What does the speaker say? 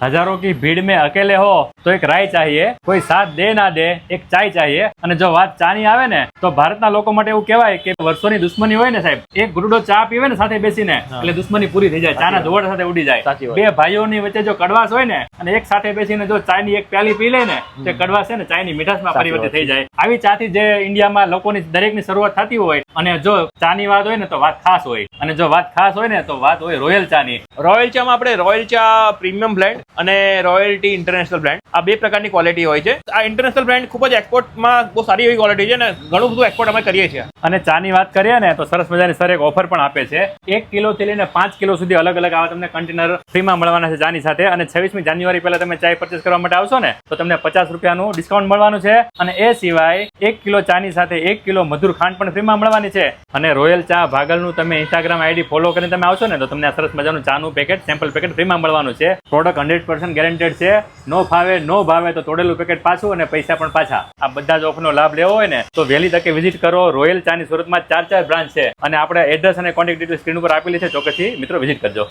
हजारों की भीड़ में अकेले हो तो एक राय चाहिए, કોઈ સાથ દે ના દે એક ચાય चाहिए। અને જો વાત ચાની આવે ને તો ભારતના લોકો માટે એવું કહેવાય કે વર્ષોની દુશ્મની હોય ને સાહેબ, એક ઘૂંટડો ચા પીવે ને સાથે બેસીને એટલે દુશ્મની પૂરી થઈ જાય, ચાના ધોવડ સાથે ઉડી જાય। બે ભાઈઓની વચ્ચે જો કડવાશ હોય ને અને એક સાથે બેસીને જો ચાયની એક પ્યાલી પી લે ને તો કડવાશ છે ને ચાયની મીઠાશમાં પરિવર્તિત થઈ જાય। આવી ચાથી જે ઇન્ડિયામાં લોકોની દરેકની શરૂઆત થતી હોય, અને જો ચાની વાત હોય ને તો વાત ખાસ હોય, અને જો વાત ખાસ હોય ને તો વાત હોય રોયલ ચાની। રોયલ ચામાં આપણે રોયલ ચા પ્રીમિયમ બ્લેન્ડ અને રોયલ ટી ઇન્ટરનેશનલ બ્લેન્ડ આ બે પ્રકારની ક્વોલિટી હોય છે। આ ઇન્ટરનેશનલ બ્લેન્ડ ખૂબ જ એક્સપોર્ટમાં બહુ સારી એવી ક્વોલિટી છે ને ઘણું બધું એક્સપોર્ટ અમે કરીએ છીએ। અને ચાની વાત કરીએ ને તો સરસ મજાની સર એક ઓફર પણ આપે છે, 1 કિલોથી લઈને 5 કિલો સુધી અલગ અલગ આવા તમને કન્ટેનર ફ્રીમાં મળવાના છે ચાની સાથે। અને 26મી જાન્યુઆરી પહેલા તમે ચાય પરચેસ કરવા માટે આવશો ને તો તમને 50 રૂપિયાનું ડિસ્કાઉન્ટ મળવાનું છે। અને એ સિવાય 1 કિલો ચાની સાથે 1 કિલો મધુર ખાંડ પણ ફ્રીમાં મળવાની છે। અને રોયલ ચા ભાગલનું તમે ઇન્સ્ટાગ્રામ આઈડી ફોલો કરીને તમે આવશો ને તો તમને આ સરસ મજાનું ચાનું પેકેટ સેમ્પલ પેકેટ ફ્રીમાં મળવાનું છે। પ્રોડક્ટ 100% ગેરંટેડ છે, નો ફાવે નો ભાવે તો તોડેલું પેકેટ પાછું અને પૈસા પણ પાછા। આ બધા જ ઓફરનો લાભ લેવો હોય ને તો વહેલી તકે વિઝિટ કરો। રોયલ ચાની સુરતમાં 4 બ્રાન્ચ છે અને આપણે એડ્રેસ અને કોન્ટેક્ટ ડિટેલ્સ સ્ક્રીન ઉપર આપેલી છે, ચોક્કસથી મિત્રો વિઝિટ કરજો।